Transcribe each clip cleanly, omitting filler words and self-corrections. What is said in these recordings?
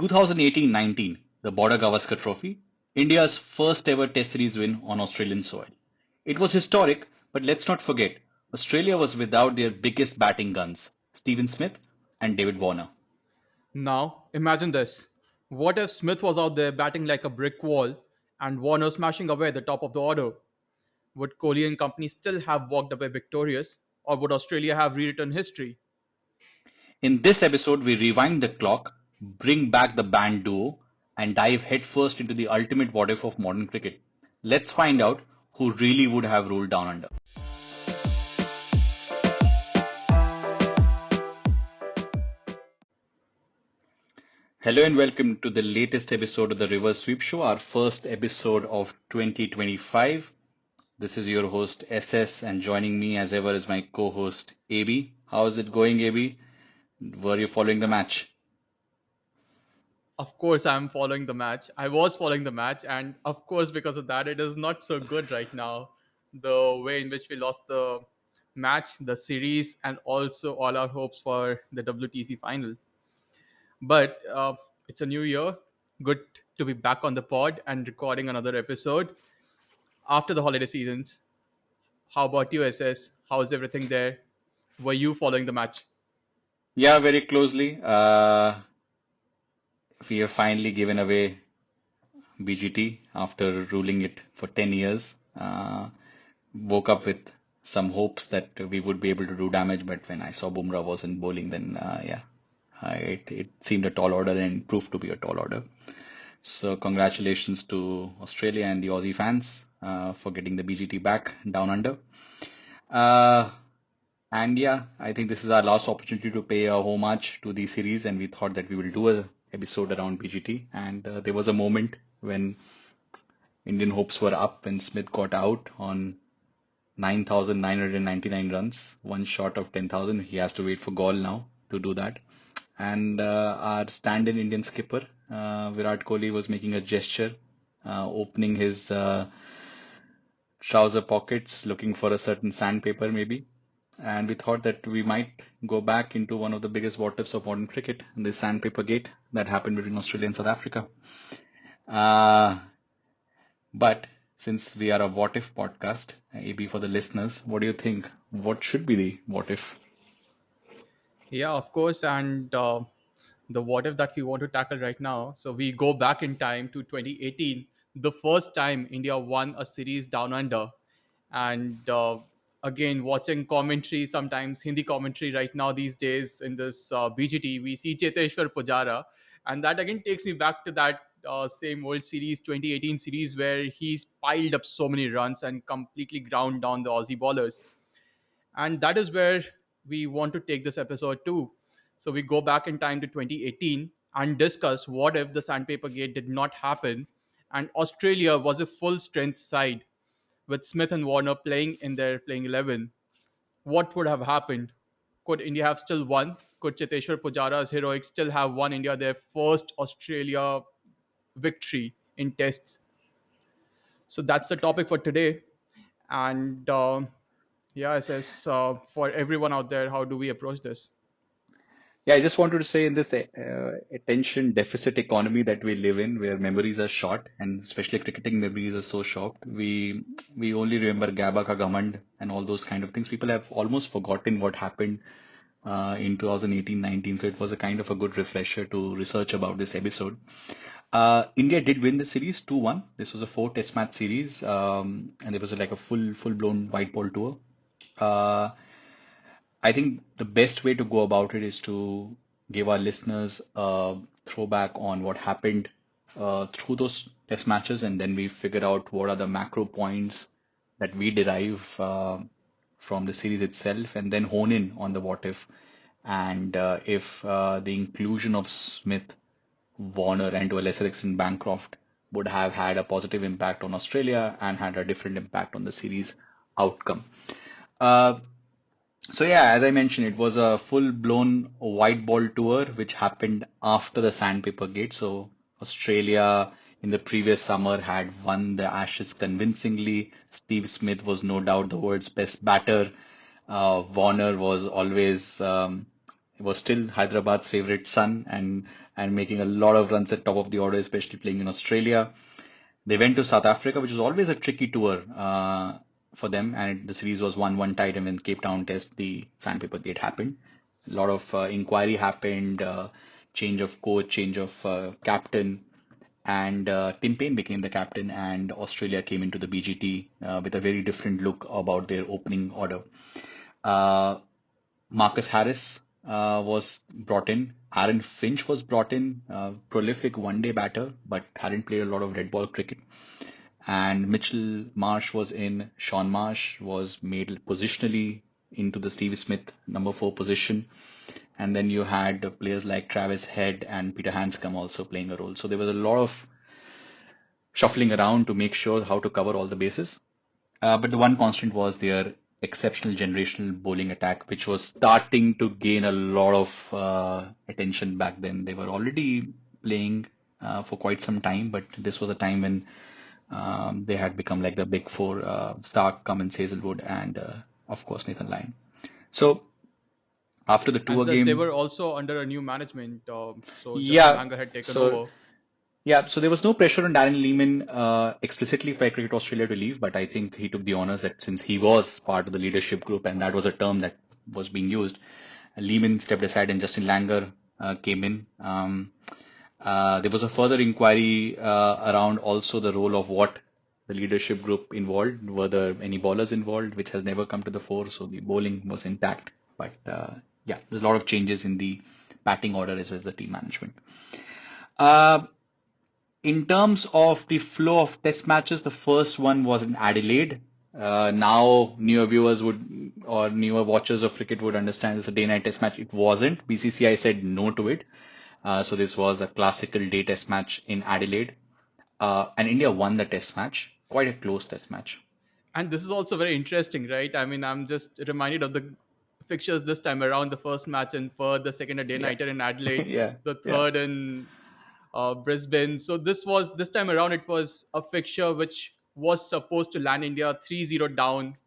2018-19, the Border Gavaskar Trophy, India's first ever Test series win on Australian soil. It was historic, but let's not forget, Australia was without their biggest batting guns, Stephen Smith and David Warner. Now, imagine this. What if Smith was out there batting like a brick wall and Warner smashing away at the top of the order? Would Kohli and company still have walked away victorious, or would Australia have rewritten history? In this episode, we rewind the clock, bring back the band duo, and dive headfirst into the ultimate what if of modern cricket. Let's find out who really would have ruled down under. Hello and welcome to the latest episode of the Reverse Sweep Show, our first episode of 2025. This is your host SS, and joining me as ever is my co-host AB. How is it going, AB? Were you following the match? Of course, I'm following the match. I was following the match, and of course, because of that, it is not so good right now. The way in which we lost the match, the series, and also all our hopes for the WTC final. But it's a new year. Good to be back on the pod and recording another episode after the holiday seasons. How about you, SS? How's everything there? Were you following the match? Yeah, very closely. We have finally given away BGT after ruling it for 10 years. Woke up with some hopes that we would be able to do damage, but when I saw Bumrah wasn't bowling, then it seemed a tall order and proved to be a tall order. So congratulations to Australia and the Aussie fans for getting the BGT back down under. And yeah, I think this is our last opportunity to pay a homage to the series, and we thought that we will do an episode around BGT. And there was a moment when Indian hopes were up when Smith got out on 9,999 runs, one short of 10,000. He has to wait for Gaul now to do that. And our stand-in Indian skipper, Virat Kohli, was making a gesture, opening his trouser pockets, looking for a certain sandpaper maybe. And we thought that we might go back into one of the biggest what ifs of modern cricket, the Sandpaper Gate that happened between Australia and South Africa. But since we are a what if podcast, AB, for the listeners, what do you think? What should be the what if? Yeah, of course. And the what if that we want to tackle right now. So we go back in time to 2018, the first time India won a series down under. And again, watching commentary, sometimes Hindi commentary right now these days in this BGT, we see Cheteshwar Pujara. And that again takes me back to that same old series, 2018 series, where he's piled up so many runs and completely ground down the Aussie bowlers. And that is where we want to take this episode too. So we go back in time to 2018 and discuss what if the Sandpaper Gate did not happen and Australia was a full strength side with Smith and Warner playing in their playing 11. What would have happened? Could India have still won? Could Cheteshwar Pujara's heroics still have won India their first Australia victory in tests? So that's the topic for today. And yeah, it says for everyone out there, how do we approach this? Yeah, I just wanted to say in this attention deficit economy that we live in, where memories are short, and especially cricketing memories are so short, we only remember Gaba Ka Ghamand and all those kind of things. People have almost forgotten what happened in 2018-19, so it was a kind of a good refresher to research about this episode. India did win the series 2-1. This was a 4 test match series, and there was like a full-blown white ball tour. Uh, I think the best way to go about it is to give our listeners a throwback on what happened through those test matches, and then we figure out what are the macro points that we derive from the series itself, and then hone in on the what if. And if the inclusion of Smith, Warner, and to a lesser extent Bancroft would have had a positive impact on Australia and had a different impact on the series outcome. Uh, so yeah, as I mentioned, it was a full-blown white ball tour which happened after the Sandpaper Gate. So Australia in the previous summer had won the Ashes convincingly. Steve Smith was no doubt the world's best batter. Warner was always was still Hyderabad's favorite son and making a lot of runs at top of the order, especially playing in Australia. They went to South Africa, which was always a tricky tour for them, and the series was 1-1 tied. And when Cape Town Test, the Sandpaper Gate happened. A lot of inquiry happened, change of coach, change of captain, and Tim Paine became the captain, and Australia came into the BGT with a very different look about their opening order. Uh, Marcus Harris was brought in. Aaron Finch was brought in, prolific one-day batter, but hadn't played a lot of red ball cricket. And Mitchell Marsh was in. Sean Marsh was made positionally into the Steve Smith number 4 position. And then you had players like Travis Head and Peter Hanscom also playing a role. So there was a lot of shuffling around to make sure how to cover all the bases. But the one constant was their exceptional generational bowling attack, which was starting to gain a lot of attention back then. They were already playing for quite some time, but this was a time when they had become like the big four, Stark, Cummins, Hazelwood, and of course Nathan Lyon. So after the And tour plus, they game, were also under a new management. So Justin yeah, Langer had taken so over. yeah, so there was no pressure on Darren Lehman explicitly for Cricket Australia to leave, but I think he took the honors that since he was part of the leadership group, and that was a term that was being used, Lehman stepped aside and Justin Langer came in. There was a further inquiry around also the role of what the leadership group involved. Were there any bowlers involved, which has never come to the fore, so the bowling was intact. But yeah, there's a lot of changes in the batting order as well as the team management. Uh, in terms of the flow of test matches, the first one was in Adelaide. Now, newer viewers would or newer watchers of cricket would understand it's a day-night test match. It wasn't. BCCI said no to it. So this was a classical day test match in Adelaide. And India won the test match. Quite a close test match. And this is also very interesting, right? I mean, I'm just reminded of the fixtures this time around. The first match in Perth, the second a day Yeah. nighter in Adelaide, Yeah. the Yeah. third in Brisbane. So this time around, it was a fixture which was supposed to land India 3-0 down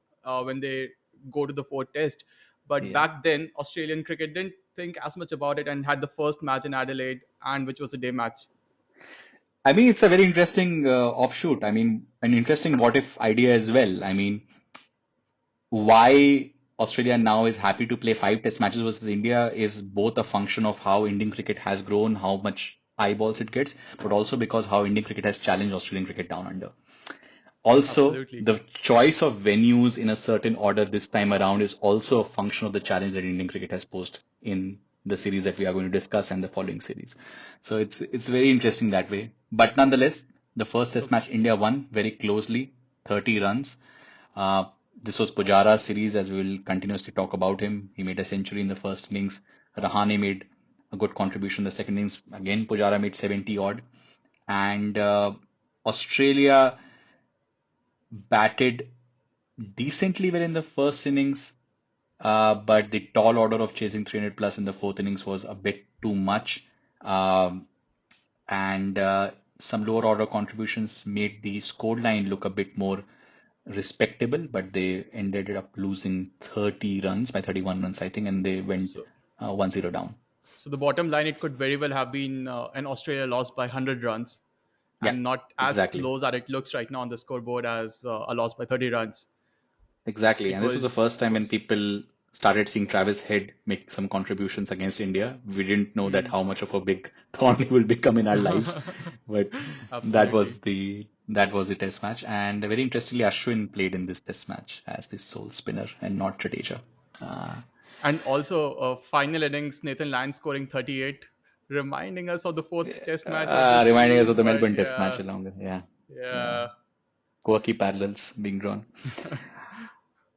when they go to the fourth test. But Yeah. back then, Australian cricket didn't think as much about it and had the first match in Adelaide, and which was a day match. I mean, it's a very interesting offshoot. I mean, an interesting what if idea as well. I mean, why Australia now is happy to play 5 test matches versus India is both a function of how Indian cricket has grown, how much eyeballs it gets, but also because how Indian cricket has challenged Australian cricket down under. Also, Absolutely. the choice of venues in a certain order this time around is also a function of the challenge that Indian cricket has posed in the series that we are going to discuss and the following series. So it's very interesting that way. But nonetheless, the first test So match India won very closely, 30 runs. Uh, this was Pujara's series, as we will continuously talk about him. He made a century in the first innings. Rahane made a good contribution in the second innings. Again, Pujara made 70 odd. And Australia batted decently well in the first innings, but the tall order of chasing 300 plus in the fourth innings was a bit too much. Um, and some lower order contributions made the scoreline look a bit more respectable, but they ended up losing 30 runs by 31 runs, I think, and they went so 1-0 down. So the bottom line, it could very well have been an Australia loss by 100 runs, Yeah, and not as exactly. close as it looks right now on the scoreboard as a loss by 30 runs. Exactly. It And this was the was first time when close. people started seeing Travis Head make some contributions against India. We didn't know that Hmm. how much of a big thorn he will become in our lives. But Absolutely. that was the test match. And very interestingly, Ashwin played in this test match as the sole spinner and not Jadeja. Uh, And also, final innings, Nathan Lyon scoring 38, reminding us of the fourth test match of this reminding us series. of the But Melbourne test match yeah, along with, yeah, yeah. yeah. Quirky parallels being drawn.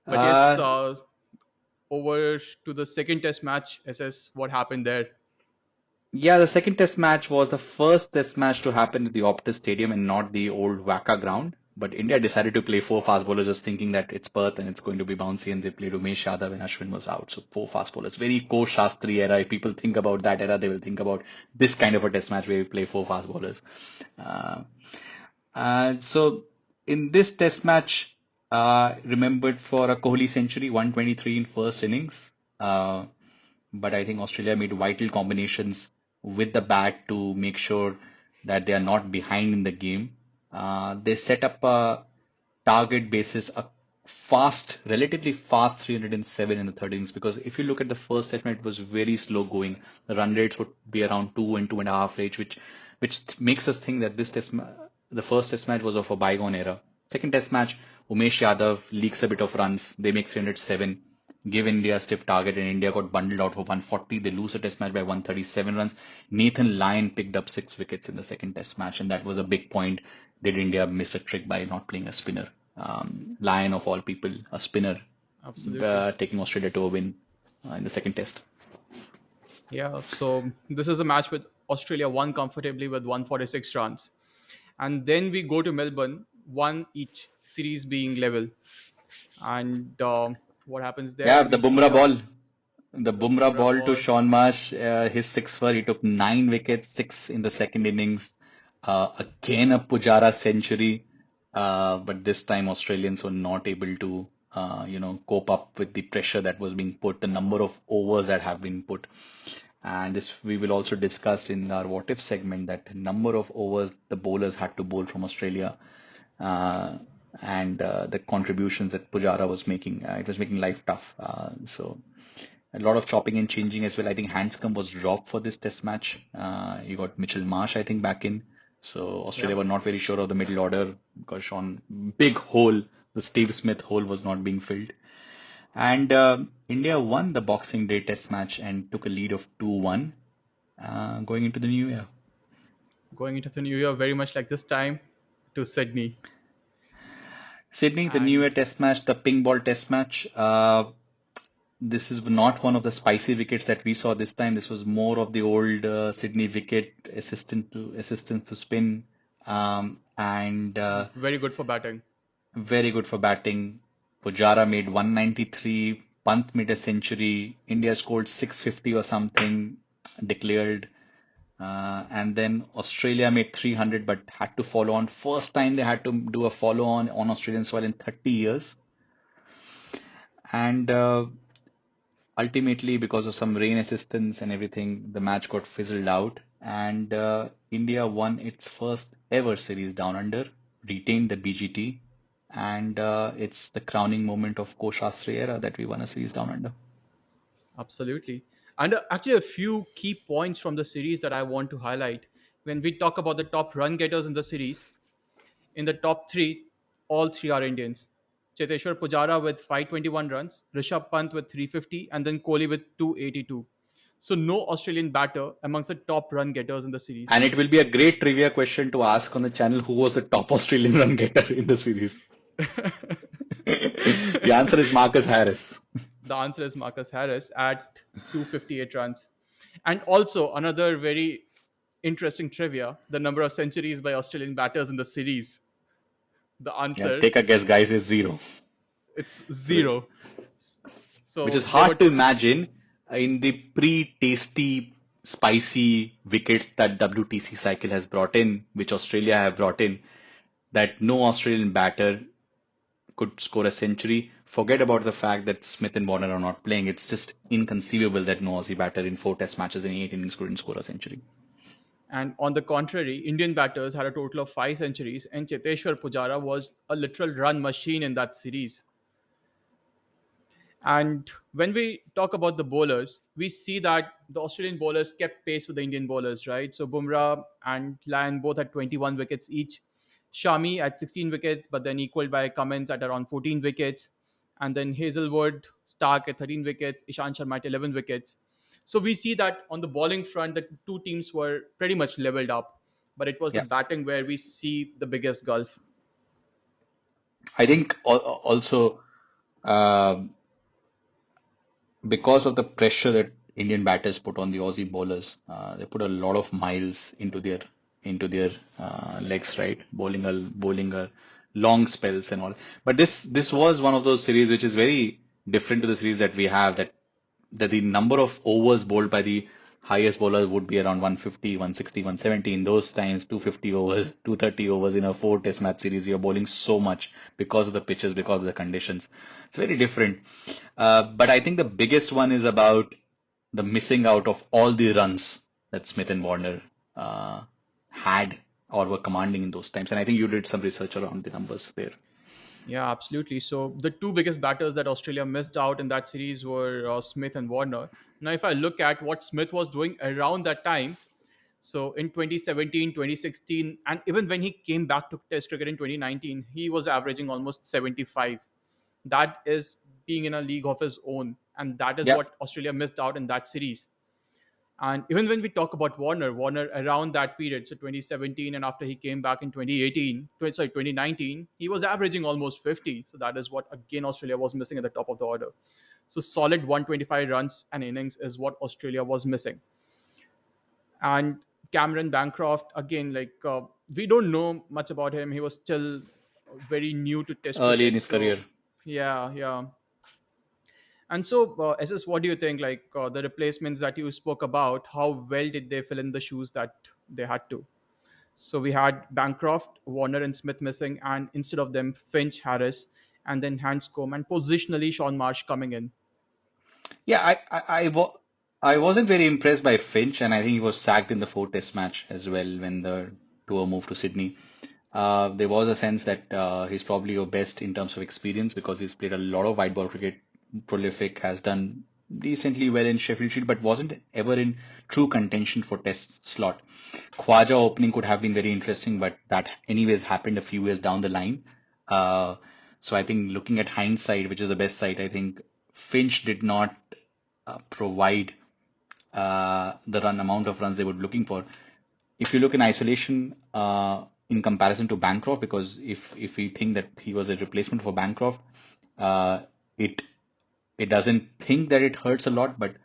But yes, Uh, over to the second test match. SS, what happened there? Yeah, the second test match was the first test match to happen at the Optus Stadium and not the old Waka ground. But India decided to play 4 fast bowlers, just thinking that it's Perth and it's going to be bouncy, and they played Umesh Yadav and Ashwin was out. So 4 fast bowlers. Very Ko Shastri era. If people think about that era, they will think about this kind of a test match where we play 4 fast bowlers. Uh, so in this test match, remembered for a Kohli century, 123 in first innings. but I think Australia made vital combinations with the bat to make sure that they are not behind in the game. They set up a target basis, a relatively fast 307 in the third innings. Because if you look at the first test match, it was very slow going. The run rates would be around 2 and 2.5 range, which makes us think that the first test match was of a bygone era. Second test match, Umesh Yadav leaks a bit of runs. They make 307, give India a stiff target, and India got bundled out for 140. They lose the test match by 137 runs. Nathan Lyon picked up 6 wickets in the second test match, and that was a big point. Did India miss a trick by not playing a spinner? Lyon, of all people, a spinner, Absolutely. taking Australia to a win in the second test. Yeah. So this is a match with Australia won comfortably with 146 runs. And then we go to Melbourne, one each, series being level. And what happens Yeah, there? the We see Bumrah ball. The the Bumrah Bumrah ball to ball. Sean Marsh, his sixer. He took 9 wickets, 6 in the second innings. Again, a Pujara century. But this time Australians were not able to, cope up with the pressure that was being put, the number of overs that have been put. And this we will also discuss in our what if segment, that number of overs the bowlers had to bowl from Australia, uh, and the contributions that Pujara was making. It was making life tough. So a lot of chopping and changing as well. I think Hanscom was dropped for this test match. You got Mitchell Marsh, I think, back in. So Australia Yep. were not very sure of the middle order because Sean, big hole, the Steve Smith hole was not being filled. And India won the Boxing Day test match and took a lead of 2-1 going into the new year. Going into the new year, very much like this time, to Sydney. Sydney, the new year And test match, the pink ball test match. This is not one of the spicy wickets that we saw this time. This was more of the old Sydney wicket, assistance to spin, and very good for batting. very good for batting. Pujara made 193, Pant made a century, India scored 650 or something, declared, and then Australia made 300 but had to follow on. First time they had to do a follow on Australian soil in 30 years. And ultimately, because of some rain assistance and everything, the match got fizzled out, and India won its first ever series down under, retained the BGT, and it's the crowning moment of Koshastri era that we won a series down under. Absolutely. And actually, a few key points from the series that I want to highlight. When we talk about the top run getters in the series, in the top three, all three are Indians. Cheteshwar Pujara with 521 runs, Rishabh Pant with 350, and then Kohli with 282. So no Australian batter amongst the top run getters in the series. And it will be a great trivia question to ask on the channel: who was the top Australian run getter in the series? The answer is Marcus Harris. The answer is Marcus Harris at 258 runs. And also another very interesting trivia: the number of centuries by Australian batters in the series. The Yeah, answer, take a guess, guys, is zero. it's So, zero. which is So they were hard to total. imagine in the pre-tasty, spicy wickets that WTC cycle has brought in, which Australia have brought in, that no Australian batter could score a century. Forget about the fact that Smith and Warner are not playing. It's just inconceivable that no Aussie batter in 4 test matches in 8 innings couldn't score a century. And on the contrary, Indian batters had a total of 5 centuries, and Cheteshwar Pujara was a literal run machine in that series. And when we talk about the bowlers, we see that the Australian bowlers kept pace with the Indian bowlers, right? So Bumrah and Lyon both had 21 wickets each. Shami at 16 wickets, but then equaled by Cummins at around 14 wickets. And then Hazelwood, Stark at 13 wickets, Ishan Sharma at 11 wickets. So we see that on the bowling front, the two teams were pretty much leveled up. But it was the Yeah, batting where we see the biggest gulf. I think also um because of the pressure that Indian batters put on the Aussie bowlers, they put a lot of miles into their legs, right? Bowling a long spells and all. But this was one of those series which is very different to the series that we have, that the number of overs bowled by the highest bowler would be around 150, 160, 170. In those times, 250 overs, 230 overs in a 4 test match series, you're bowling so much because of the pitches, because of the conditions. It's very different. But I think the biggest one is about the missing out of all the runs that Smith and Warner uh, had or were commanding in those times. And I think you did some research around the numbers there. Yeah, absolutely. So the two biggest batters that Australia missed out in that series were Smith and Warner. Now, if I look at what Smith was doing around that time, so in 2017, 2016, and even when he came back to Test cricket in 2019, he was averaging almost 75. That is being in a league of his own. And that is Yeah. what Australia missed out in that series. And even when we talk about Warner, Warner around that period, so 2017 and after he came back in 2019, he was averaging almost 50. So that is what, again, Australia was missing at the top of the order. So solid 125 runs and innings is what Australia was missing. And Cameron Bancroft, again, we don't know much about him. He was still very new to Test Early in cricket. his career. So, yeah, yeah. And so, SS, what do you think? The replacements that you spoke about, how well did they fill in the shoes that they had to? So we had Bancroft, Warner, and Smith missing, and instead of them, Finch, Harris, and then Hanscom, and positionally Sean Marsh coming in. Yeah, I wasn't very impressed by Finch, and I think he was sacked in the fourth test match as well when the tour moved to Sydney. There was a sense that he's probably your best in terms of experience because he's played a lot of white ball cricket, prolific, has done decently well in Sheffield Shield, but wasn't ever in true contention for test slot. Khwaja opening could have been very interesting, but that anyways happened a few years down the line. Uh, so I think looking at hindsight, which is the best side, I think Finch did not provide the run amount of runs they were looking for. If you look in isolation, in comparison to Bancroft, because if we think that he was a replacement for Bancroft, uh, it it doesn't think that it hurts a lot, but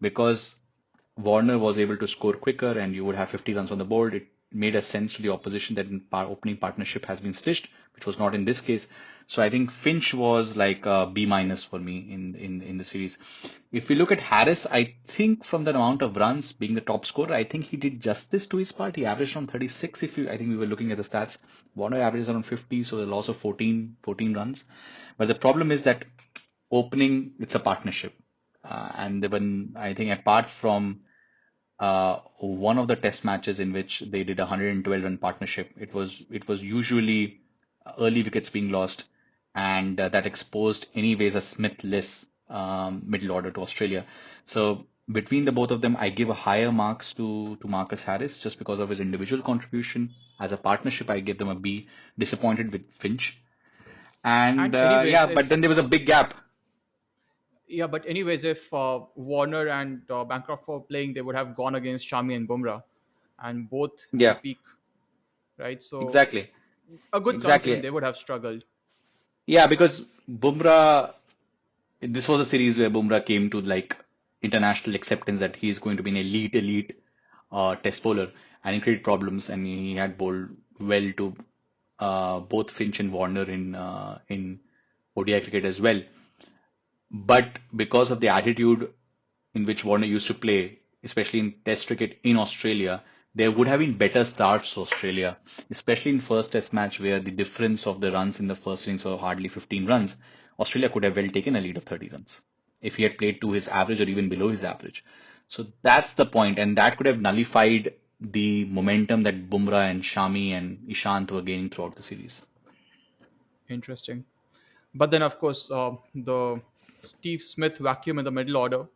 because Warner was able to score quicker and you would have 50 runs on the board, it made a sense to the opposition that opening partnership has been stitched, which was not in this case. So I think Finch was like a B minus for me in the series. If we look at Harris, I think from the amount of runs being the top scorer, I think he did justice to his part. He averaged around 36. I think we were looking at the stats. Warner averages around 50, so the loss of 14 runs. But the problem is that opening, it's a partnership. And when I think apart from one of the test matches in which they did a 112 run partnership, it was usually early wickets being lost, and that exposed anyways a Smith-less middle order to Australia. So between the both of them, I give a higher marks to Marcus Harris just because of his individual contribution. As a partnership, I give them a B. Disappointed with Finch, and And anyways, yeah, but then if there was a big gap. yeah, but anyways, if Warner and Bancroft were playing, they would have gone against Shami and Bumrah, and both in the Yeah, peak, right? So exactly, a good chance even exactly. they would have struggled. Yeah, because Bumrah, this was a series where Bumrah came to like international acceptance that he is going to be an elite test bowler, and he created problems, and he had bowled well to both Finch and Warner in ODI cricket as well. But because of the attitude in which Warner used to play, especially in Test cricket in Australia, there would have been better starts for Australia, especially in first Test match where the difference of the runs in the first innings were hardly 15 runs. Australia could have well taken a lead of 30 runs if he had played to his average or even below his average. So that's the point, and that could have nullified the momentum that Bumrah and Shami and Ishant were gaining throughout the series. Interesting. But then, of course, the Steve Smith vacuum in the middle order,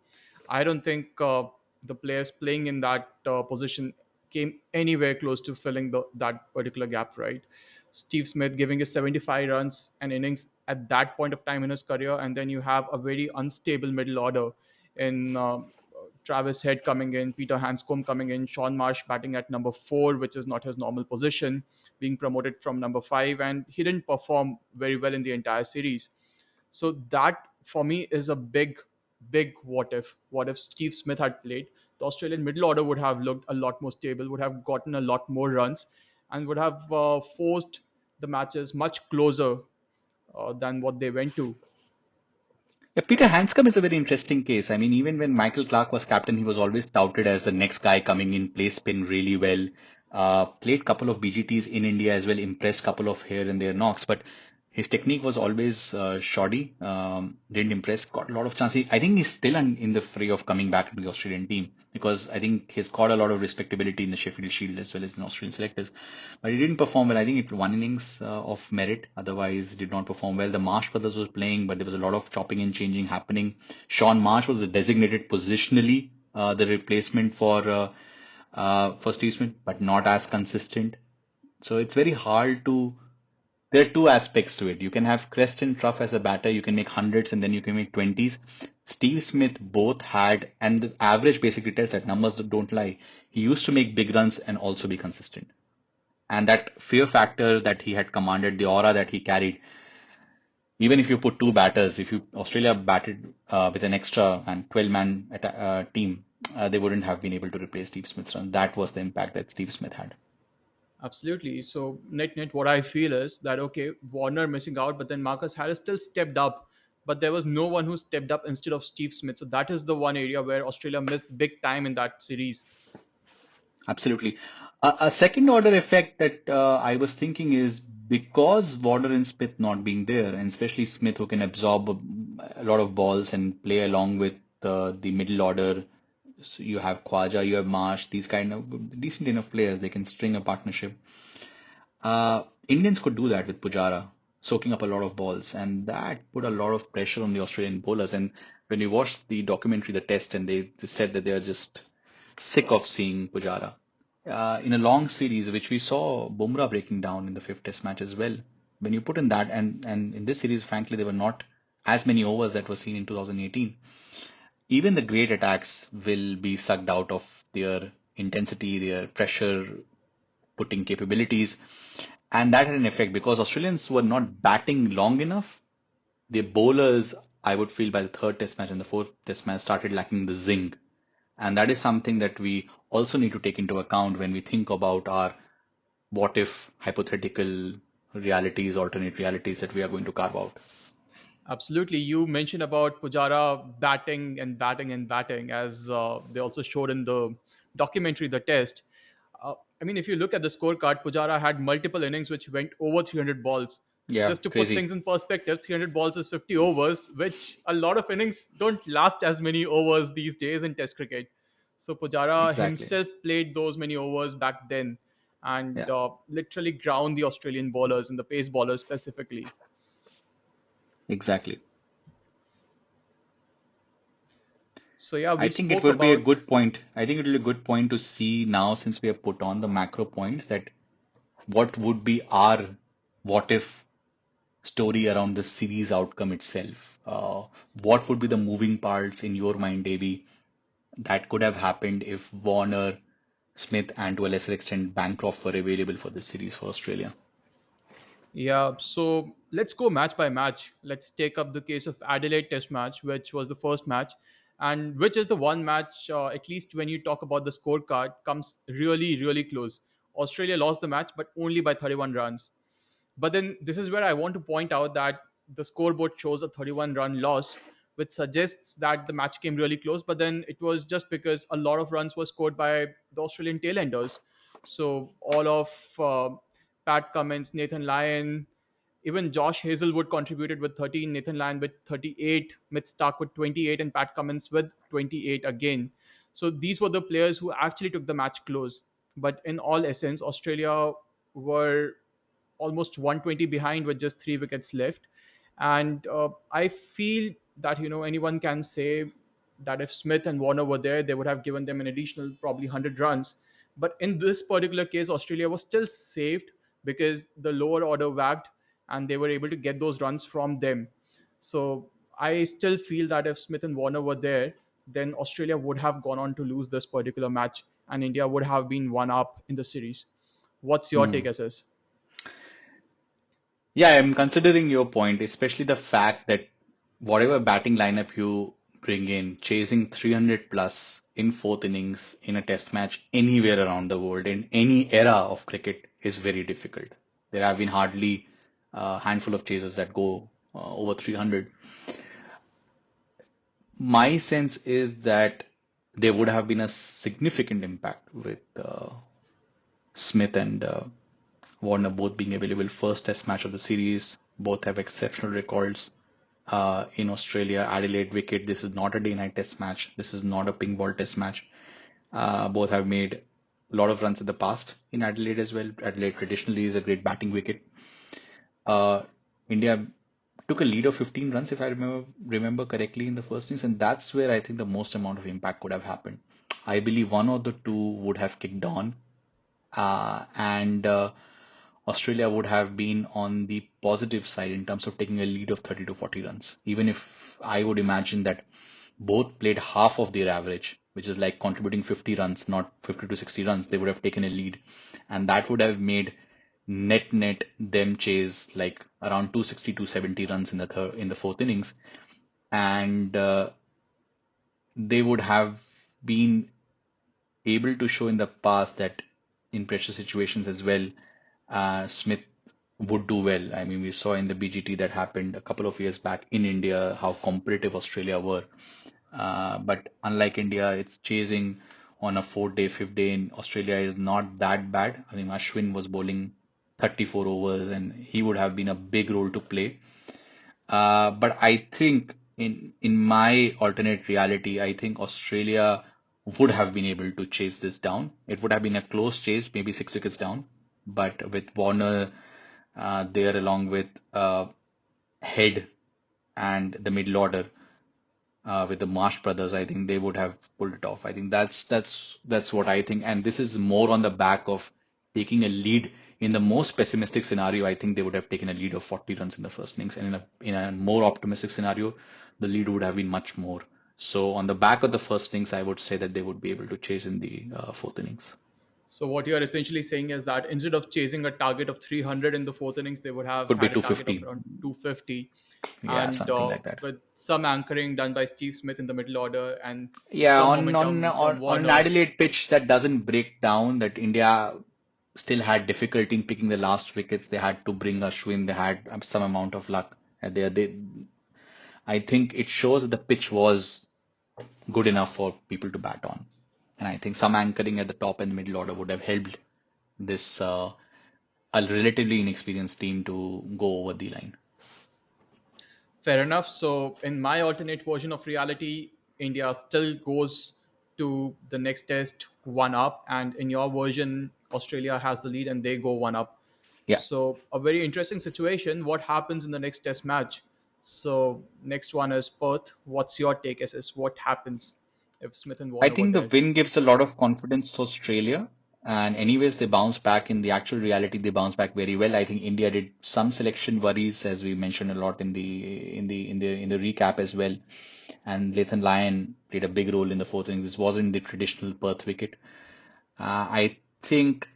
I don't think the players playing in that position came anywhere close to filling that particular gap, right? Steve Smith giving us 75 runs and innings at that point of time in his career, and then you have a very unstable middle order in Travis Head coming in, Peter Hanscom coming in, Sean Marsh batting at number 4, which is not his normal position, being promoted from number 5, and he didn't perform very well in the entire series. So that for me is a big, big what if. What if Steve Smith had played? The Australian middle order would have looked a lot more stable, would have gotten a lot more runs, and would have forced the matches much closer than what they went to. Yeah, Peter Hanscom is a very interesting case. I mean, even when Michael Clark was captain, he was always touted as the next guy coming in, plays spin really well, played couple of BGTs in India as well, impressed couple of here and there knocks. But His technique was always shoddy, didn't impress, got a lot of chances. I think he's still in the fray of coming back into the Australian team because I think he's got a lot of respectability in the Sheffield Shield as well as in Australian selectors. But he didn't perform well. I think it one innings of merit, otherwise did not perform well. The Marsh brothers was playing, but there was a lot of chopping and changing happening. Sean Marsh was designated positionally the replacement for Steve Smith, but not as consistent. So it's very hard to. There are two aspects to it. You can have crest and trough as a batter. You can make hundreds and then you can make twenties. Steve Smith both had, and the average basically tells that numbers don't lie. He used to make big runs and also be consistent. And that fear factor that he had commanded, the aura that he carried, even if you put two batters, if you Australia batted with an extra and 12-man team, they wouldn't have been able to replace Steve Smith's run. That was the impact that Steve Smith had. Absolutely. So net, what I feel is that okay, Warner missing out, but then Marcus Harris still stepped up, but there was no one who stepped up instead of Steve Smith. So that is the one area where Australia missed big time in that series. Absolutely. A second order effect that I was thinking is because Warner and Smith not being there, and especially Smith who can absorb a lot of balls and play along with the middle order. So you have Khwaja, you have Marsh, these kind of decent enough players. They can string a partnership. Indians could do that with Pujara, soaking up a lot of balls, and that put a lot of pressure on the Australian bowlers. And when we watched the documentary, the test, and they just said that they are just sick of seeing Pujara. In a long series, which we saw Bumrah breaking down in the fifth test match as well. When you put in that, and in this series, frankly, there were not as many overs that were seen in 2018. Even the great attacks will be sucked out of their intensity, their pressure putting capabilities. And that had an effect because Australians were not batting long enough. The bowlers, I would feel by the third test match and the fourth test match started lacking the zing. And that is something that we also need to take into account when we think about our what if hypothetical realities, alternate realities that we are going to carve out. Absolutely. You mentioned about Pujara batting and batting and batting, as they also showed in the documentary, The Test. I mean, if you look at the scorecard, Pujara had multiple innings which went over 300 balls. Yeah, Just to put crazy. things in perspective, 300 balls is 50 overs, which a lot of innings don't last as many overs these days in Test cricket. So Pujara Exactly. himself played those many overs back then and Yeah, literally ground the Australian bowlers and the pace bowlers specifically. exactly. So yeah, I we think it spoke will be a about. good point. I think it will be a good point to see now since we have put on the macro points that what would be our what if story around the series outcome itself. What would be the moving parts in your mind, Davey, that could have happened if Warner, Smith, and to a lesser extent Bancroft were available for this series for Australia? Yeah, so let's go match by match. Let's take up the case of Adelaide Test match, which was the first match, and which is the one match, at least when you talk about the scorecard, comes really, really close. Australia lost the match, but only by 31 runs. But then this is where I want to point out that the scoreboard shows a 31 run loss, which suggests that the match came really close. But then it was just because a lot of runs were scored by the Australian tailenders. So all of Pat Cummins, Nathan Lyon, even Josh Hazelwood contributed with 13, Nathan Lyon with 38, Mitch Stark with 28, and Pat Cummins with 28 again. So these were the players who actually took the match close. But in all essence, Australia were almost 120 behind with just 3 wickets left. And I feel that anyone can say that if Smith and Warner were there, they would have given them an additional probably 100 runs. But in this particular case, Australia was still saved because the lower order wagged and they were able to get those runs from them. So I still feel that if Smith and Warner were there, then Australia would have gone on to lose this particular match and India would have been one up in the series. What's your take, Hmm. SS? Yeah, I'm considering your point, especially the fact that whatever batting lineup you bring in, chasing 300 plus in fourth innings in a test match anywhere around the world in any era of cricket is very difficult. There have been hardly a handful of chasers that go over 300. My sense is that there would have been a significant impact with Smith and Warner both being available first test match of the series. Both have exceptional records. In Australia, Adelaide wicket. This is not a day-night test match. This is not a pink ball test match. Both have made a lot of runs in the past in Adelaide as well. Adelaide traditionally is a great batting wicket. Uh, India took a lead of 15 runs, if I remember correctly, in the first innings, and that's where I think the most amount of impact could have happened. I believe one of the two would have kicked on, and Australia would have been on the positive side in terms of taking a lead of 30 to 40 runs. Even if I would imagine that both played half of their average, which is like contributing 50 runs, not 50 to 60 runs, they would have taken a lead. And that would have made net them chase like around 260 to 70 runs in the fourth innings. And they would have been able to show in the past that in pressure situations as well, Smith would do well. I mean, we saw in the BGT that happened a couple of years back in India how competitive Australia were. But unlike India, it's chasing on a fourth day, fifth day in Australia is not that bad. I think Ashwin was bowling 34 overs and he would have been a big role to play. But I think in my alternate reality, I think Australia would have been able to chase this down. It would have been a close chase, maybe 6 wickets down. But with Warner there along with Head and the middle order with the Marsh brothers, I think they would have pulled it off. I think that's what I think. And this is more on the back of taking a lead. In the most pessimistic scenario, I think they would have taken a lead of 40 runs in the first innings, and in a more optimistic scenario, the lead would have been much more. So on the back of the first innings, I would say that they would be able to chase in the fourth innings. So what you are essentially saying is that instead of chasing a target of 300 in the fourth innings, they would have Could be had a target of 250. around 250, Yeah, and something like that. with some anchoring done by Steve Smith in the middle order and Yeah, some on on momentum from on on an Warner. Adelaide pitch that doesn't break down, that India still had difficulty in picking the last wickets. They had to bring Ashwin. They had some amount of luck. I think it shows that the pitch was good enough for people to bat on, and I think some anchoring at the top and middle order would have helped this a relatively inexperienced team to go over the line. Fair enough. So, in my alternate version of reality, India still goes to the next test one up, and in your version, Australia has the lead and they go one up. Yeah. So, a very interesting situation. What happens in the next test match? So, next one is Perth. What's your take, SS? What happens if Smith and I Warner were think the there? win gives a lot of confidence to Australia. And anyways, they bounce back in the actual reality. They bounce back very well. I think India did some selection worries, as we mentioned a lot in the recap as well. And Lathan Lyon played a big role in the fourth innings. This wasn't the traditional Perth wicket. I think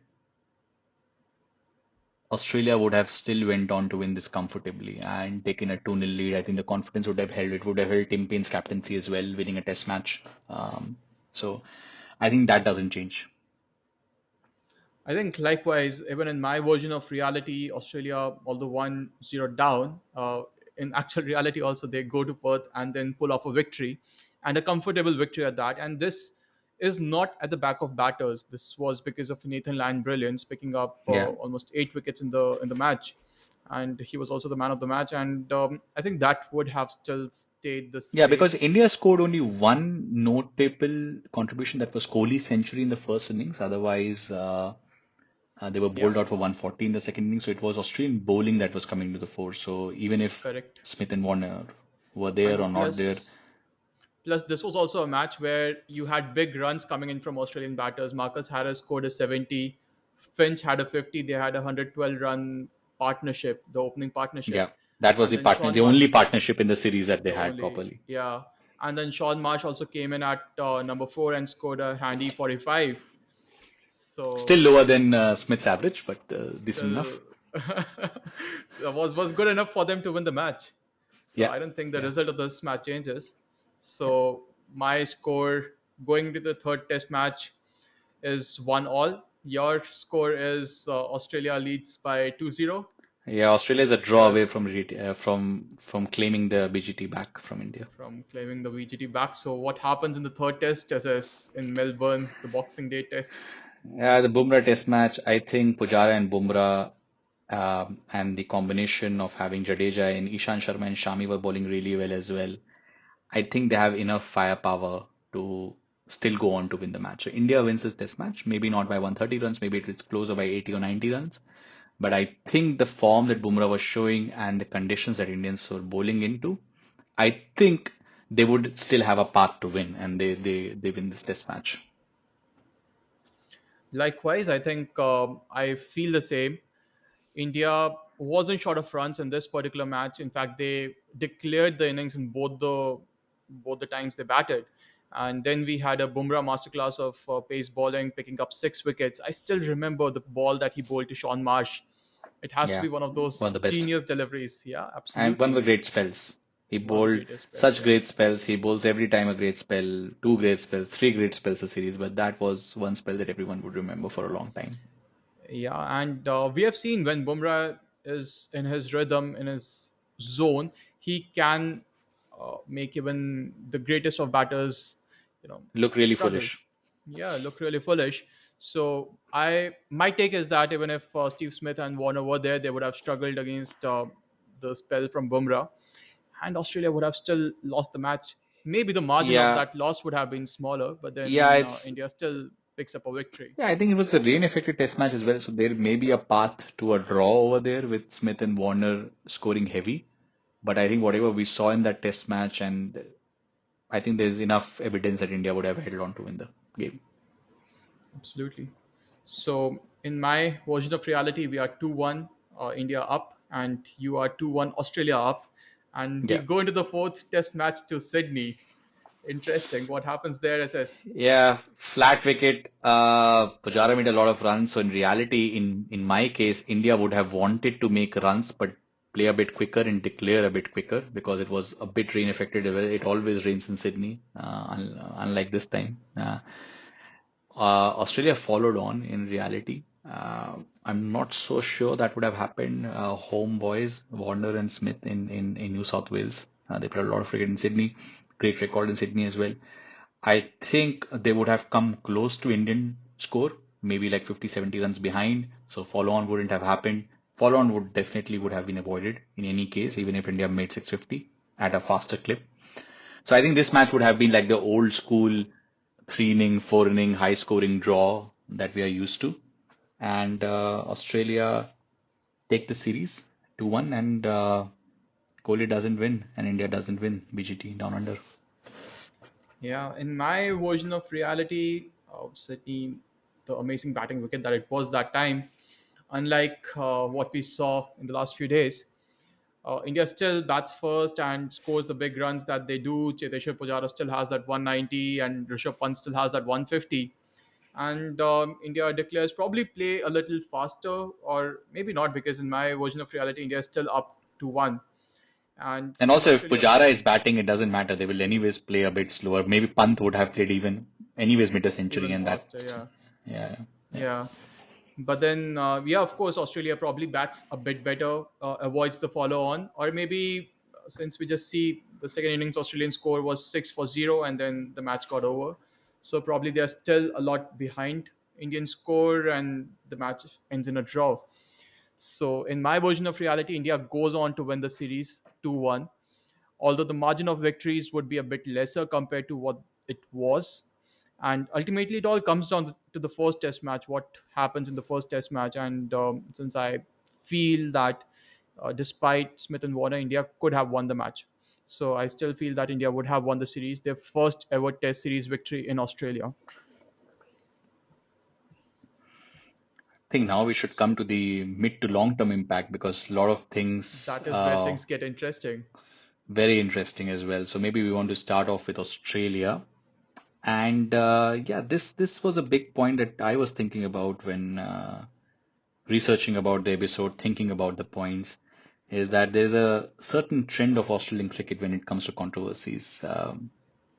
Australia would have still went on to win this comfortably and taken a 2-0 lead. I think the confidence would have held. It would have held Tim Paine's captaincy as well, winning a test match. So I think that doesn't change. I think likewise, even in my version of reality, Australia, although 1-0 down, in actual reality also they go to Perth and then pull off a victory, and a comfortable victory at that. And this is not at the back of batters. This was because of Nathan Lyon brilliance, picking up Yeah. almost 8 wickets in the match, and he was also the man of the match. And I think that would have still stayed the Yeah, same. because India scored only one notable contribution, that was Kohli's century in the first innings. Otherwise, they were Yeah, bowled out for 140 in the second innings. So it was Australian bowling that was coming to the fore. So even if correct. Smith and Warner were there And or not there, plus, this was also a match where you had big runs coming in from Australian batters. Marcus Harris scored a 70. Finch had a 50. They had a 112 run partnership, the opening yeah, partnership. that was And the then partner, Sean the only Marsh, partnership in the series that they the had only, properly. yeah. And then Sean Marsh also came in at number 4 and scored a handy 45. Still So lower than Smith's average, but decent enough. still so was good enough for them to win the match. So Yeah, I don't think the yeah, result of this match changes. yeah. So my score going into the third test match is 1-1. Your score is Australia leads by 2-0 Yeah, Australia is a draw away plus from from claiming the BGT back from India. from claiming the VGT back. So what happens in the third test as is in Melbourne, the Boxing Day test? Yeah, the Bumrah Test match. I think Pujara and Bumrah. and the combination of having Jadeja and Ishan Sharma and Shami were bowling really well as well. I think they have enough firepower to still go on to win the match. So India wins this test match, maybe not by 130 runs, maybe it's closer by 80 or 90 runs. But I think the form that Bumrah was showing and the conditions that Indians were bowling into, I think they would still have a path to win, and they win this test match. Likewise, I think I feel the same. India wasn't short of runs in this particular match. In fact, they declared the innings in both the times they batted. And then we had a Bumrah masterclass of pace bowling, picking up 6 wickets. I still remember the ball that he bowled to Sean Marsh. It has to Yeah, be one of one those of the best. genius deliveries. Yeah, And one of the absolutely. great spells. He One of the bowled greatest players. such Yeah. great spells. He bowls every time a great spell, two great spells, three great spells a series, but that was one spell that everyone would remember for a long time. Yeah, and we have seen when Bumrah is in his rhythm, in his zone, he can make even the greatest of batters, Look really struggle. foolish. Yeah, look really foolish. So my take is that even if Steve Smith and Warner were there, they would have struggled against the spell from Bumrah, and Australia would have still lost the match. Maybe the margin of Yeah, that loss would have been smaller, but yeah, then India still picks up a victory. I think it was a rain-affected test match as well, so there may be a path to a draw over there with Smith and Warner scoring heavy. But I think whatever we saw in that test match, and I think there's enough evidence that India would have held on to win the game. Absolutely. So, in my version of reality, we are 2-1 India up, and you are 2-1 Australia up. And we Yeah. go into the fourth test match to Sydney. Interesting. What happens there, SS? Yeah, flat wicket. Pujara made a lot of runs. So in reality, in my case, India would have wanted to make runs, but play a bit quicker and declare a bit quicker because it was a bit rain affected. It always rains in Sydney, unlike this time. Australia followed on in reality. I'm not so sure that would have happened. Home boys, Warner and Smith in New South Wales. They played a lot of cricket in Sydney. Great record in Sydney as well. I think they would have come close to Indian score, maybe like 50, 70 runs behind. So follow on wouldn't have happened. Follow on would have been avoided in any case, even if India made 650 at a faster clip. So I think this match would have been like the old school 3 inning, 4 inning, high scoring draw that we are used to. And Australia take the series 2-1 and Kohli doesn't win and India doesn't win BGT down under. Yeah, in my version of reality, Sydney, the amazing batting wicket that it was that time, unlike what we saw in the last few days, India still bats first and scores the big runs that they do. Cheteshwar Pujara still has that 190, and Rishabh Pant still has that 150. And India declares probably play a little faster, or maybe not, because in my version of reality, India is still up to one. And And also, if Australia, Pujara is batting, it doesn't matter. They will anyways play a bit slower. Maybe Pant would have played even, anyways, made a century, even and faster, that's, yeah. yeah, yeah. Yeah. But then, yeah, of course, Australia probably bats a bit better, avoids the follow on, or maybe since we just see the second innings, Australian score was 6-0, and then the match got over. So probably they're still a lot behind Indian score, and the match ends in a draw. So in my version of reality, India goes on to win the series 2-1, although the margin of victories would be a bit lesser compared to what it was. And ultimately, it all comes down to the first test match, what happens in the first test match. And since I feel that despite Smith and Warner, India could have won the match. So I still feel that India would have won the series, their first ever test series victory in Australia. I think now we should come to the mid to long term impact because a lot of things That is where things get interesting. very interesting as well. So maybe we want to start off with Australia. And yeah, this was a big point that I was thinking about when researching about the episode, thinking about the points, is that there's a certain trend of Australian cricket when it comes to controversies.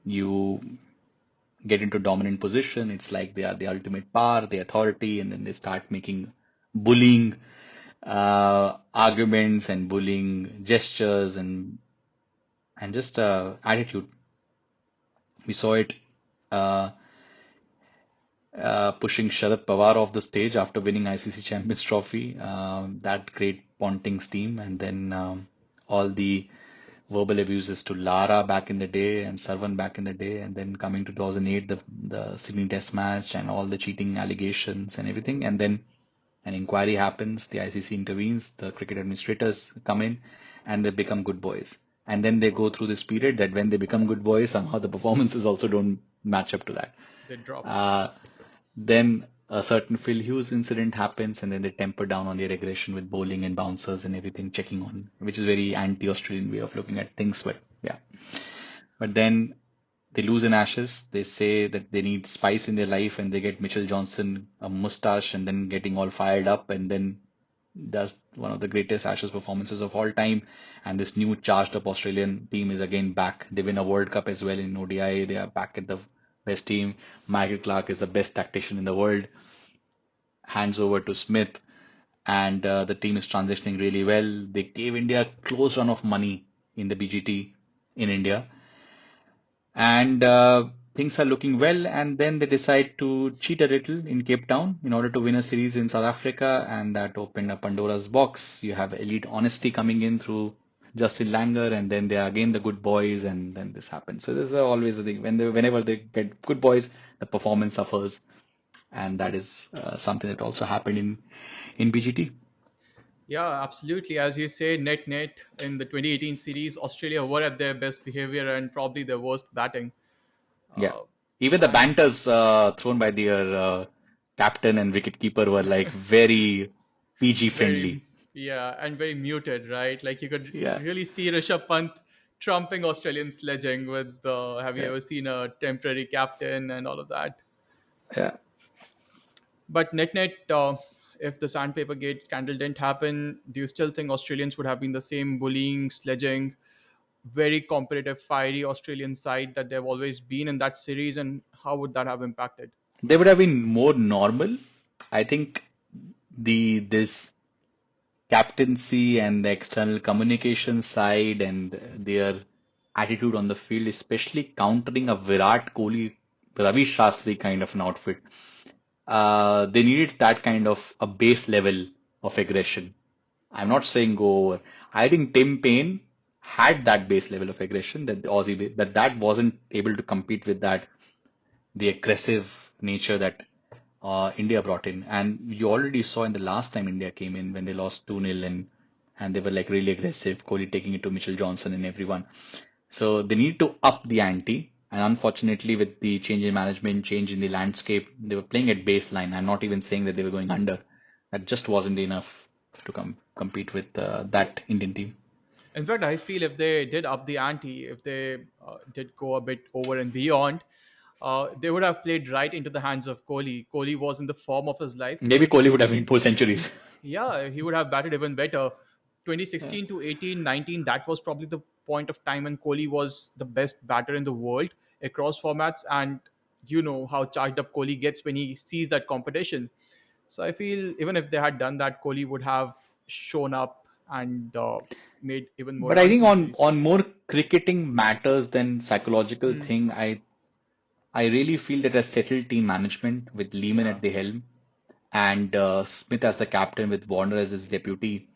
You get into dominant position, it's like they are the ultimate power, the authority, and then they start making bullying arguments and bullying gestures and just attitude. We saw it uh, pushing Sharad Pawar off the stage after winning ICC Champions Trophy. That great Pontings team, and then all the verbal abuses to Lara back in the day and Sarvan back in the day, and then coming to 2008, the Sydney Test match and all the cheating allegations and everything, and then an inquiry happens, the ICC intervenes, the cricket administrators come in, and they become good boys. And then they go through this period that when they become good boys, somehow the performances also don't match up to that. They drop. Uh, then a certain Phil Hughes incident happens, and then they temper down on their aggression with bowling and bouncers and everything, checking on, which is very anti-Australian way of looking at things. But yeah, but then they lose in Ashes. They say that they need spice in their life, and they get Mitchell Johnson a mustache, and then getting all fired up, and then does one of the greatest Ashes performances of all time. And this new charged up Australian team is again back. They win a World Cup as well in ODI. They are back at the best team. Michael Clark is the best tactician in the world. Hands over to Smith, and the team is transitioning really well. They gave India a close run of money in the BGT in India, and things are looking well. And then they decide to cheat a little in Cape Town in order to win a series in South Africa, and that opened up Pandora's box. You have elite honesty coming in through Justin Langer, and then they are again the good boys, and then this happens. So this is always the thing. Whenever they get good boys, the performance suffers, and that is something that also happened in BGT. Yeah, absolutely. As you say, net in the 2018 series, Australia were at their best behavior and probably their worst batting. Yeah, Uh, even the and banters thrown by their captain and wicketkeeper were like very PG very, friendly. yeah, and very muted, right? Like you could Yeah, really see Rishabh Pant trumping Australian sledging with, have you yeah, ever seen a temporary captain and all of that? yeah. But if the Sandpaper Gate scandal didn't happen, do you still think Australians would have been the same bullying, sledging, very competitive, fiery Australian side that they've always been in that series, and how would that have impacted? They would have been more normal. I think this captaincy and the external communication side and their attitude on the field, especially countering a Virat Kohli, Ravi Shastri kind of an outfit. They needed that kind of a base level of aggression. I'm not saying go over. I think Tim Payne had that base level of aggression that the Aussie that wasn't able to compete with that the aggressive nature that India brought in. And you already saw in the last time India came in when they lost 2-0 and they were like really aggressive, Kohli taking it to Mitchell Johnson and everyone. So they need to up the ante. And unfortunately, with the change in management, change in the landscape, they were playing at baseline. I'm not even saying that they were going under. That just wasn't enough to compete with Yeah. that Indian team. In fact, I feel if they did up the ante, if they did go a bit over and beyond, they would have played right into the hands of Kohli. Kohli was in the form of his life. Maybe Kohli would have been 4 centuries. Yeah, he would have batted even better. Yeah. 2016 to 18, 19, that was probably the point of time when Kohli was the best batter in the world across formats. And you know how charged up Kohli gets when he sees that competition. So I feel even if they had done that, Kohli would have shown up and made even more But I runs think in the on series. on more cricketing matters than psychological Hmm. thing, I really feel that a settled team management with Lehman Yeah. at the helm and Smith as the captain with Warner as his deputy,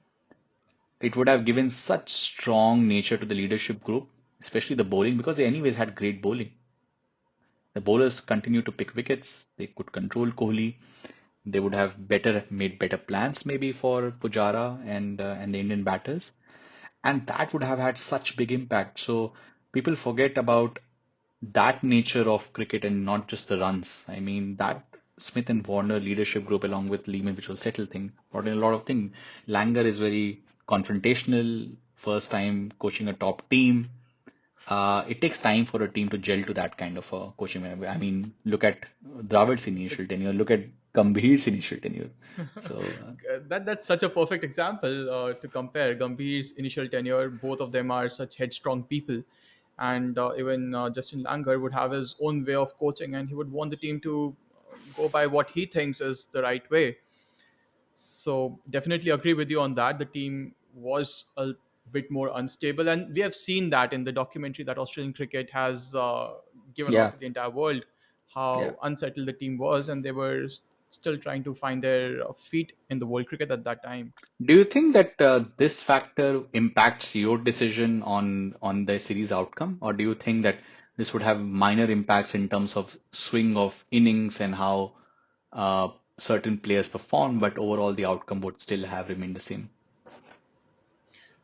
it would have given such strong nature to the leadership group, especially the bowling, because they anyways had great bowling. The bowlers continued to pick wickets. They could control Kohli. They would have better made better plans maybe for Pujara and the Indian batters, and that would have had such big impact. So people forget about that nature of cricket and not just the runs. I mean, that Smith and Warner leadership group, along with Lehman, which was settled thing, brought in a lot of things. Langer is very confrontational, first time coaching a top team. It takes time for a team to gel to that kind of a coaching. I mean, look at Dravid's initial tenure, look at Gambhir's initial tenure. So, That's such a perfect example to compare. Gambhir's initial tenure, both of them are such headstrong people, and even Justin Langer would have his own way of coaching, and he would want the team to go by what he thinks is the right way. So definitely agree with you on that. The team was a bit more unstable, and we have seen that in the documentary that Australian cricket has given out yeah. to the entire world. Yeah. how unsettled the team was, and they were still trying to find their feet in the world cricket at that time. Do you think that this factor impacts your decision on the series outcome, or do you think that this would have minor impacts in terms of swing of innings and how uh, certain players perform, but overall the outcome would still have remained the same?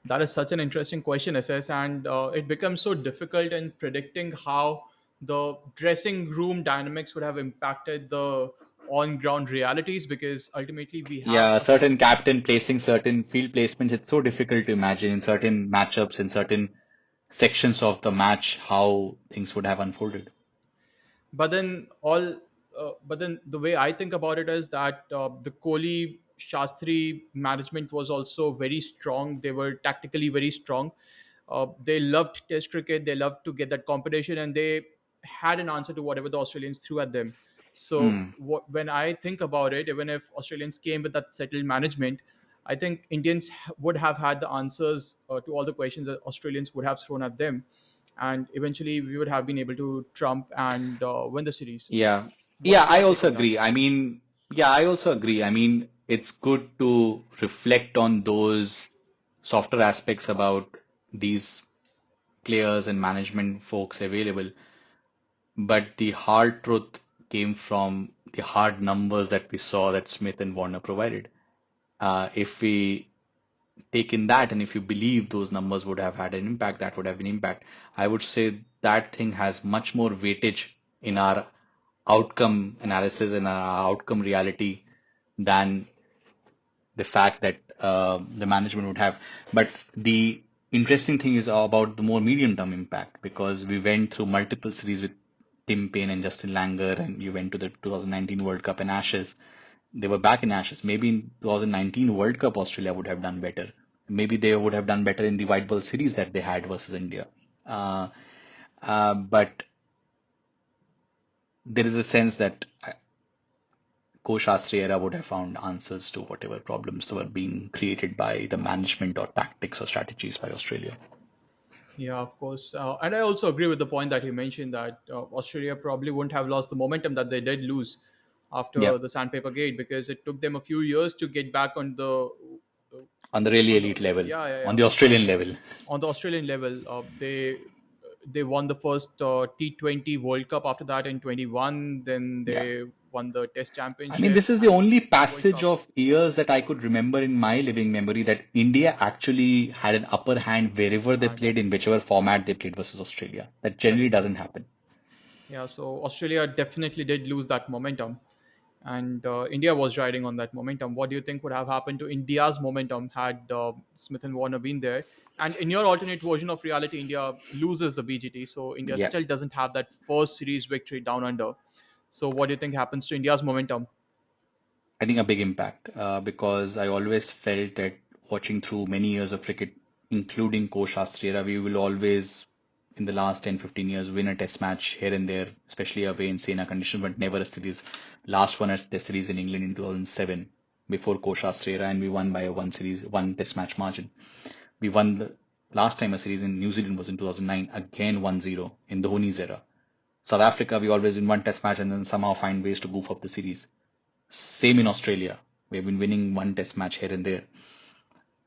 That is such an interesting question, SS, and it becomes so difficult in predicting how the dressing room dynamics would have impacted the on-ground realities, because ultimately we have Yeah, a set. certain captain placing certain field placements, it's so difficult to imagine in certain matchups, in certain sections of the match, how things would have unfolded. But then the way I think about it is that the Kohli Shastri management was also very strong. They were tactically very strong. They loved Test cricket. They loved to get that competition, and they had an answer to whatever the Australians threw at them. So Hmm. when I think about it, even if Australians came with that settled management, I think Indians would have had the answers to all the questions that Australians would have thrown at them, and eventually we would have been able to trump and win the series. Yeah. Yeah, What's I your take also on that? agree. I mean, yeah, I also agree. I mean, it's good to reflect on those softer aspects about these players and management folks available. But the hard truth came from the hard numbers that we saw that Smith and Warner provided. If we take in that and if you believe those numbers would have had an impact, that would have been impact. I would say that thing has much more weightage in our outcome analysis and our outcome reality than the fact that the management would have. But the interesting thing is about the more medium term impact because we went through multiple series with Tim Payne and Justin Langer, and you went to the 2019 World Cup and Ashes. They were back in Ashes. Maybe in 2019 World Cup, Australia would have done better. Maybe they would have done better in the white ball series that they had versus India. Uh, but there is a sense that Coach Shastri era would have found answers to whatever problems were being created by the management or tactics or strategies by Australia. Yeah, of course. And I also agree with the point that you mentioned that Australia probably wouldn't have lost the momentum that they did lose Yeah, after the Sandpaper Gate, because it took them a few years to get back on the really on the elite level, yeah, yeah, on yeah, the Australian level. on the Australian level. They won the first T20 World Cup after that in 21. Then Yeah. they won the Test I mean, Championship this is the and only the World passage Cup. of years that I could remember in my living memory that India actually had an upper hand wherever they And played, in whichever format they played versus Australia. That generally correct, doesn't correct. happen. Yeah, so Australia definitely did lose that momentum, and India was riding on that momentum. What do you think would have happened to India's momentum had Smith and Warner been there? And in your alternate version of reality, India loses the BGT, so India Yeah. still doesn't have that first series victory down under. So, what do you think happens to India's momentum? I think a big impact because I always felt that watching through many years of cricket, including Coach Shastri era, we will always, in the last 10, 15 years, win a test match here and there, especially away in Sena conditions, but never a series. Last one at test series in England in 2007 before Coach Shastri era, and we won by a one test match margin. We won the last time a series in New Zealand was in 2009, again 1-0 in Dhoni's era. South Africa, we always win one test match and then somehow find ways to goof up the series. Same in Australia. We've been winning one test match here and there.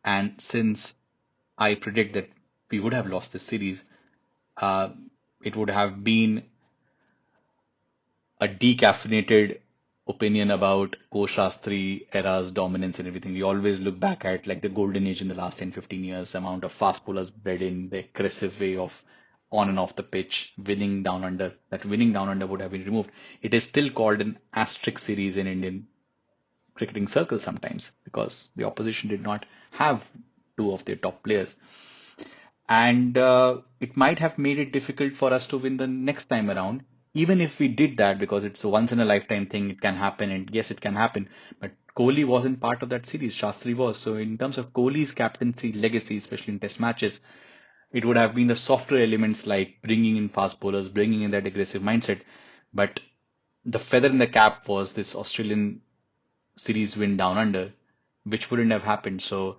And since I predict that we would have lost this series, uh, it would have been a decaffeinated opinion about Coach Shastri era's dominance and everything. We always look back at like the golden age in the last 10, 15 years, the amount of fast bowlers bred in, the aggressive way of on and off the pitch, winning down under. That winning down under would have been removed. It is still called an asterisk series in Indian cricketing circle sometimes because the opposition did not have two of their top players. And it might have made it difficult for us to win the next time around. Even if we did that, because it's a once in a lifetime thing, it can happen. And yes, it can happen. But Kohli wasn't part of that series. Shastri was. So, in terms of Kohli's captaincy legacy, especially in test matches, it would have been the softer elements like bringing in fast bowlers, bringing in that aggressive mindset. But the feather in the cap was this Australian series win down under, which wouldn't have happened. So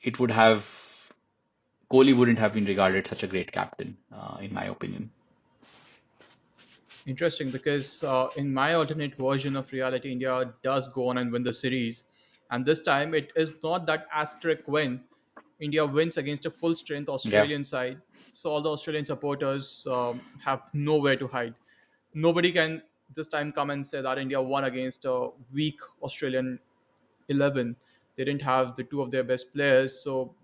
it would have Kohli wouldn't have been regarded such a great captain, in my opinion. Interesting, because in my alternate version of reality, India does go on and win the series. And this time it is not that asterisk win. India wins against a full strength Yeah, Australian side. So all the Australian supporters have nowhere to hide. Nobody can this time come and say that India won against a weak Australian 11. They didn't have the two of their best players. So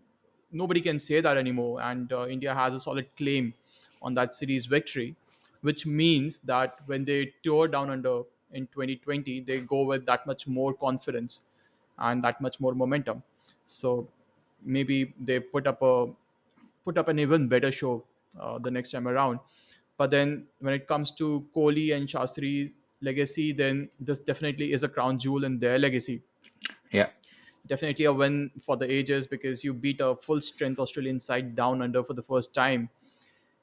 nobody can say that anymore. And India has a solid claim on that series victory, which means that when they tour down under in 2020, they go with that much more confidence and that much more momentum. So maybe they put up an even better show the next time around. But then when it comes to Kohli and Shastri's legacy, then this definitely is a crown jewel in their legacy. yeah. Definitely a win for the ages, because you beat a full strength Australian side down under for the first time.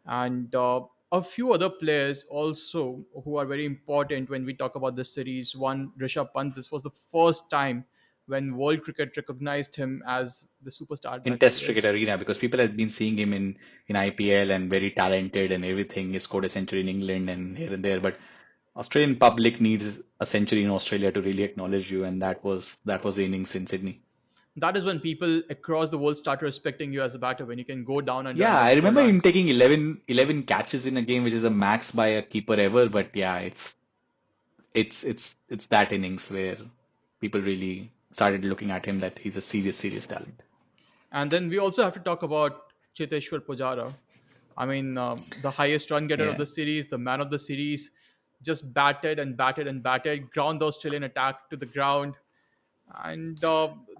And a few other players also who are very important when we talk about this series. One, Rishabh Pant. This was the first time when world cricket recognized him as the superstar In that he Test cricket is. arena, because people have been seeing him in IPL and very talented and everything. He scored a century in England and here and there, but Australian public needs a century in Australia to really acknowledge you, and that was the innings in Sydney. That is when people across the world start respecting you as a batter, when you can go down under Yeah, and then I score remember him runs. taking 11 catches in a game, which is the max by a keeper ever. But yeah, it's that innings where people really started looking at him that he's a serious talent. And then we also have to talk about Cheteshwar Pujara. I mean, the highest run getter of Yeah. the series, the man of the series, just batted and batted and batted, ground the Australian attack to the ground. And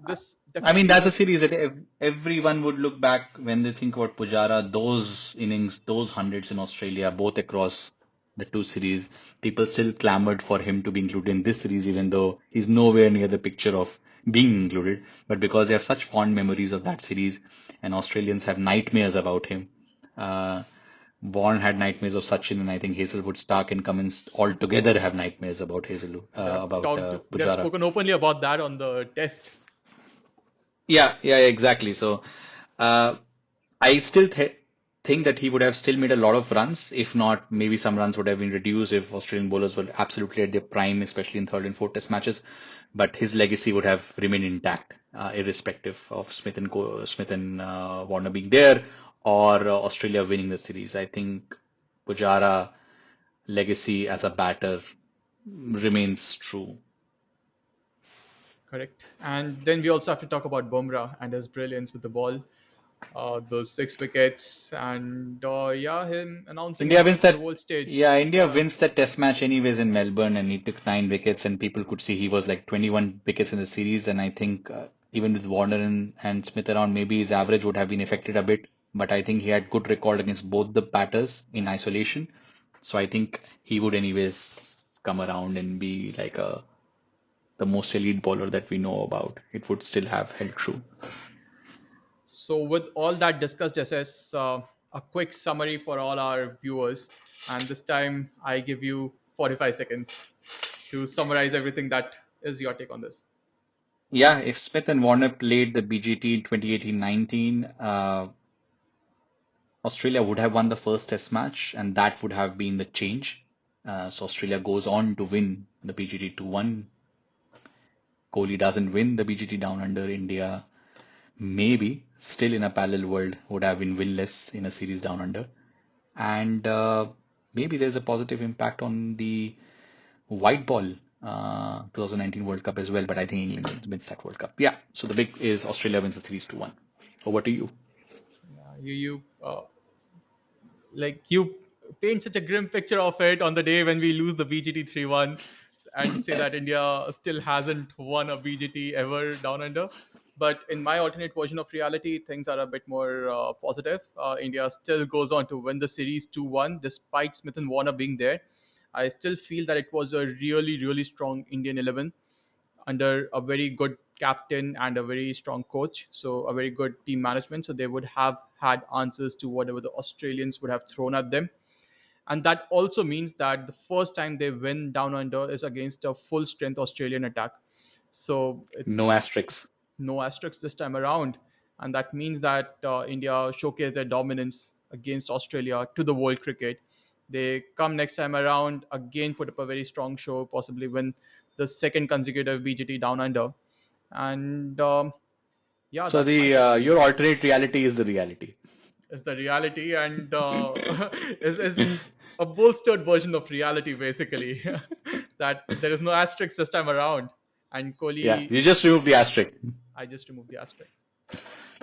this I mean, definitely that's a was series that everyone would look back when they think about Pujara, those innings, those hundreds in Australia, both across the two series. People still clamored for him to be included in this series, even though he's nowhere near the picture of being included. But because they have such fond memories of that series, and Australians have nightmares about him. Uh, Vaughan had nightmares of Sachin, and I think Hazelwood, Stark, and Cummins all together have nightmares about they have Pujara. spoken openly about that on the test. Yeah, exactly. So, uh, I still think that he would have still made a lot of runs. If not, maybe some runs would have been reduced if Australian bowlers were absolutely at their prime, especially in third and fourth test matches. But his legacy would have remained intact, irrespective of Smith and Warner being there or Australia winning the series. I think Pujara legacy as a batter remains true. Correct. And then we also have to talk about Bumrah and his brilliance with the ball. Those 6 wickets, and yeah, him announcing India wins himself on the that. world stage. Yeah, India Yeah, wins that test match anyways in Melbourne, and he took 9 wickets, and people could see he was like 21 wickets in the series. And I think even with Warner and Smith around, maybe his average would have been affected a bit. But I think he had good record against both the batters in isolation. So I think he would anyways come around and be like the most elite bowler that we know about. It would still have held true. so, with all that discussed, SS, a quick summary for all our viewers. And this time, I give you 45 seconds to summarize everything that is your take on this. Yeah, if Smith and Warner played the BGT in 2018-19, Australia would have won the first test match, and that would have been the change. So Australia goes on to win the BGT 2-1. Kohli doesn't win the BGT down under. India, maybe still in a parallel world, would have been winless in a series down under. And maybe there's a positive impact on the white ball 2019 World Cup as well. But I think England wins that World Cup. Yeah. So the big is Australia wins the series 2-1. Over to you. Yeah, you paint such a grim picture of it on the day when we lose the BGT 3-1, and say that India still hasn't won a BGT ever down under. But in my alternate version of reality, things are a bit more positive. India still goes on to win the series 2-1 despite Smith and Warner being there. I still feel that it was a really strong Indian 11 under a very good captain and a very strong coach. So a very good team management. So they would have had answers to whatever the Australians would have thrown at them. And that also means that the first time they win down under is against a full strength Australian attack. So it's No asterisks. no asterisks this time around. And that means that India showcased their dominance against Australia to the world cricket. They come next time around, again put up a very strong show, possibly win the second consecutive BGT Down Under. And yeah, So that's my the take on it. your alternate reality is the reality. Is the reality, and is a bolstered version of reality, basically. That there is no asterisk this time around. And Yeah, Kohli, you just remove the asterisk. I just removed the asterisk.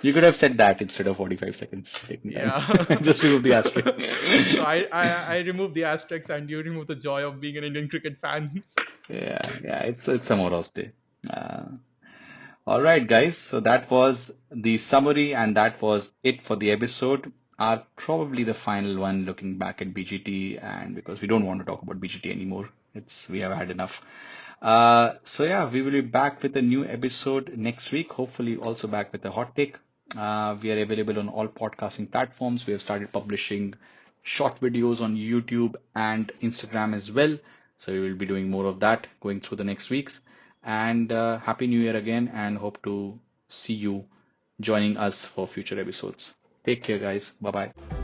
You could have said that instead of 45 seconds taking time. Yeah. Just remove the asterisk. So I removed the asterisks, and you remove the joy of being an Indian cricket fan. Yeah, it's a Moros day. Uh, all right, guys. So that was the summary, and that was it for the episode. Are probably the final one looking back at BGT, and because we don't want to talk about BGT anymore, we have had enough. So yeah, we will be back with a new episode next week. Hopefully, also back with a hot take. We are available on all podcasting platforms. We have started publishing short videos on YouTube and Instagram as well. So we will be doing more of that going through the next weeks. And Happy New Year again, and hope to see you joining us for future episodes. Take care, guys. Bye bye.